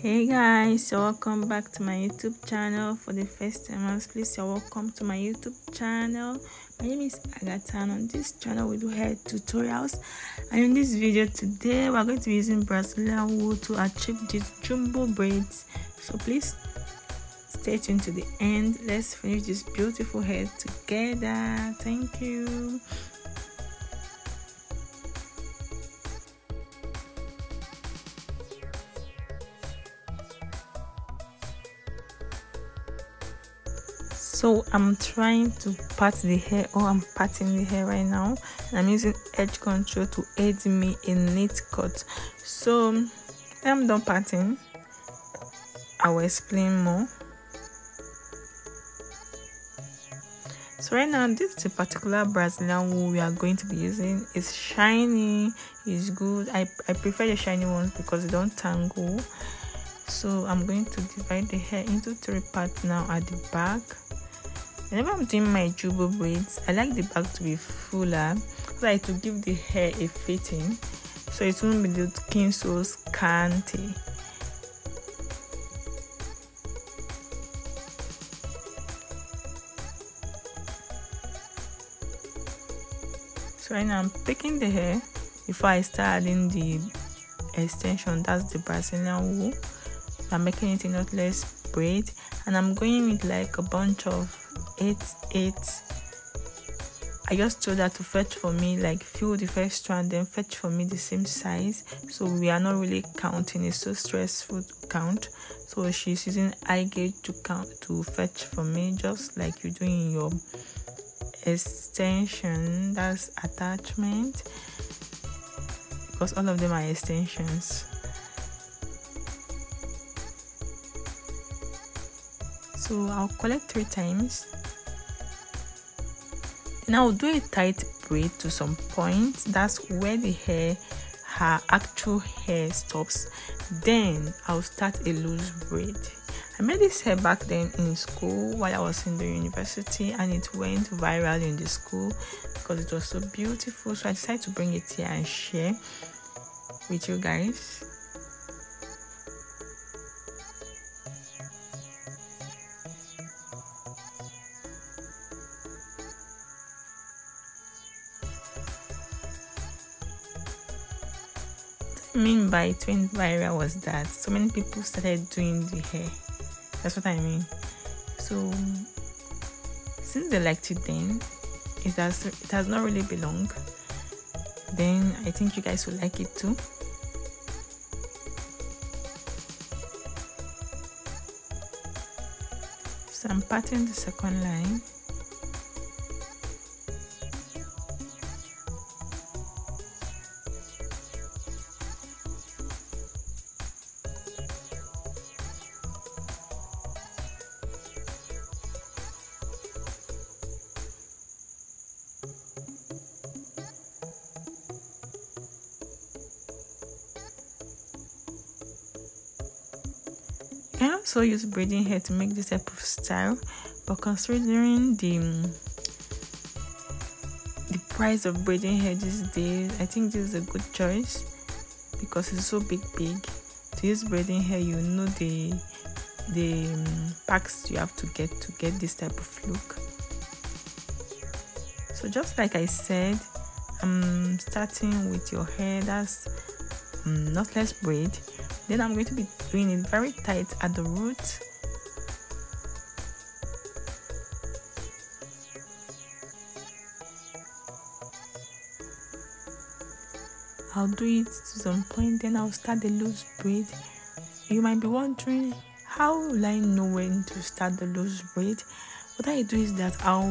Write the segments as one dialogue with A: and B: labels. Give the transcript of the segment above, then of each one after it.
A: Hey guys, you're welcome back to my YouTube channel. For the first timers, please you're welcome to my YouTube channel. My name is Agatha, and on this channel we do hair tutorials. And in this video today we're going to be using Brazilian wool to achieve these jumbo braids. So please stay tuned to the end. Let's finish this beautiful hair together. Thank you. So I'm trying to part the hair, or I'm parting the hair right now, and I'm using edge control to aid me in neat cut. So when I'm done parting, I will explain more. So right now, this is a particular Brazilian wool we are going to be using. It's shiny, it's good. I prefer the shiny ones because they don't tangle. So I'm going to divide the hair into 3 parts now at the back. Whenever I'm doing my jumbo braids, I like the back to be fuller, so like to give the hair a fitting, so it won't be looking so scanty. So right now I'm picking the hair before I start adding the extension. That's the Brazilian wool. I'm making it a knotless braid, and I'm going with like a bunch of 8. I just told her to fetch for me, like fill the first strand, then fetch for me the same size, so we are not really counting. It's so stressful to count, so she's using eye gauge to fetch for me, just like you do in your extension, that's attachment, because all of them are extensions. So I'll collect 3 times. Then I'll do a tight braid to some point. That's where the hair, her actual hair stops. Then I'll start a loose braid. I made this hair back then in school while I was in the university, and it went viral in the school because it was so beautiful. So I decided to bring it here and share with you guys. I mean by it went viral was that so many people started doing the hair. That's what I mean. So since they liked it then, it has not really been long. Then I think you guys will like it too. So I'm parting the second line. I also use braiding hair to make this type of style, but considering the price of braiding hair these days, I think this is a good choice because it's so big. To use braiding hair, you know the packs you have to get this type of look. So just like I said, I'm starting with your hair, that's knotless braid. Then I'm going to be doing it very tight at the root. I'll do it to some point, then I'll start the loose braid. You might be wondering, how will I know when to start the loose braid? What I do is that I'll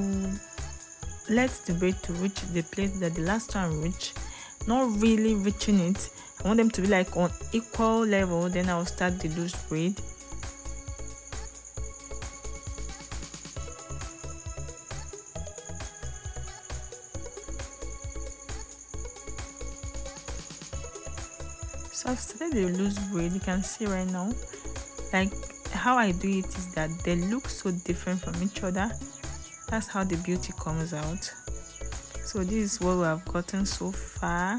A: let the braid to reach the place that the last one reached, not really reaching it. I want them to be like on equal level, then I'll start the loose braid. So I've started the loose braid. You can see right now, like how I do it is that they look so different from each other. That's how the beauty comes out. So this is what we have gotten so far.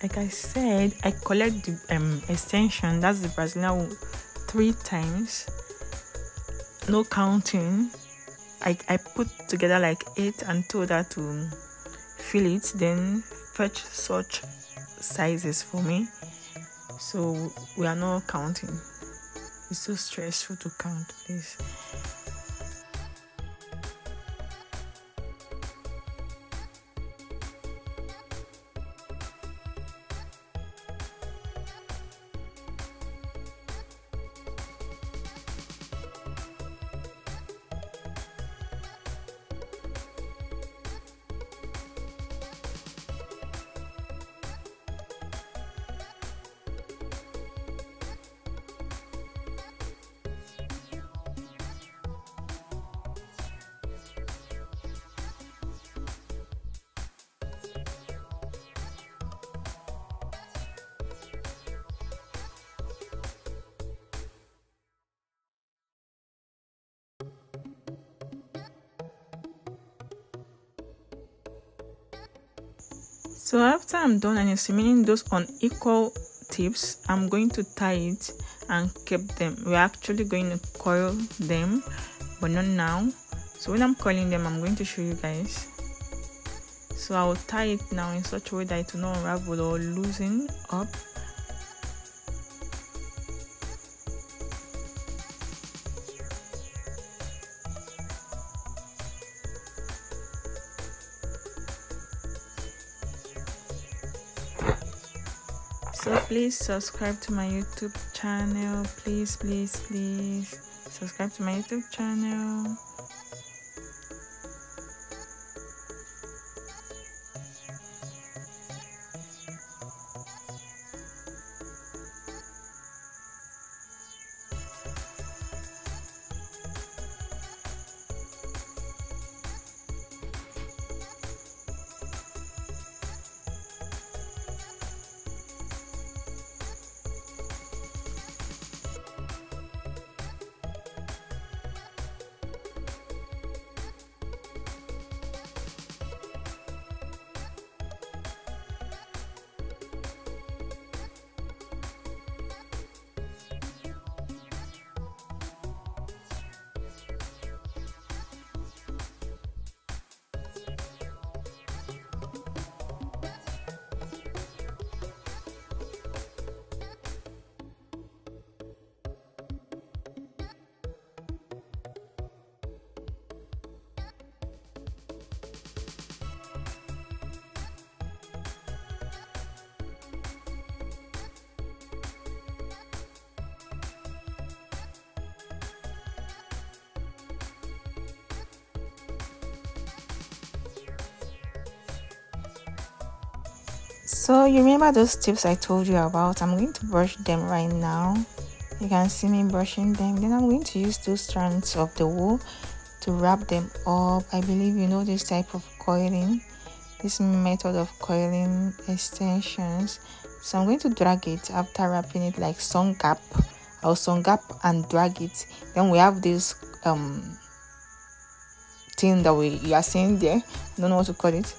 A: like I said, I collect the extension, that's the Brazilian wool, 3 times, no counting. I put together like 8 and told her to fill it, then fetch such sizes for me. So we are not counting. It's so stressful to count, please. So after I'm done and it's remaining those unequal tips, I'm going to tie it and keep them. We're actually going to coil them, but not now. So when I'm coiling them, I'm going to show you guys. So I will tie it now in such a way that it will not unravel or loosen up. So please subscribe to my YouTube channel. Please subscribe to my YouTube channel. So you remember those tips I told you about? I'm going to brush them right now. You can see me brushing them. Then I'm going to use 2 strands of the wool to wrap them up. I believe you know this type of coiling, this method of coiling extensions. So I'm going to drag it after wrapping it like sun gap. I'll sun gap and drag it. Then we have this thing that you are seeing there. I don't know what to call it.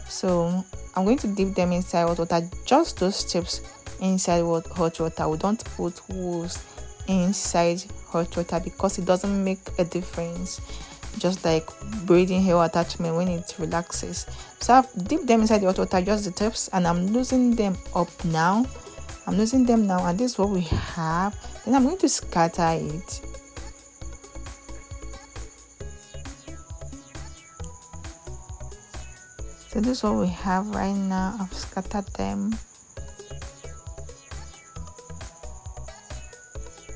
A: So I'm going to dip them inside hot water, just those tips inside hot water. We don't put wools inside hot water because it doesn't make a difference, just like braiding hair attachment when it relaxes. So I've dipped them inside the hot water, just the tips, and I'm loosening them up now. I'm loosening them now, and this is what we have. Then I'm going to scatter it. So this is what we have right now. I've scattered them.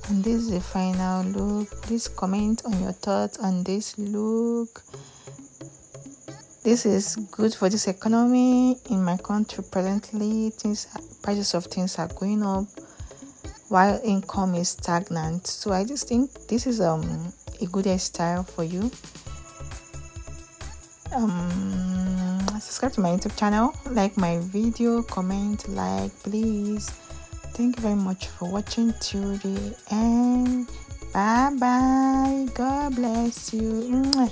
A: And this is the final look. Please comment on your thoughts on this look. This is good for this economy in my country presently. Prices of things are going up while income is stagnant. So I just think this is a good hairstyle for you. Subscribe to my YouTube channel, like my video, comment, like, please. Thank you very much for watching till the end. Bye bye. God bless you.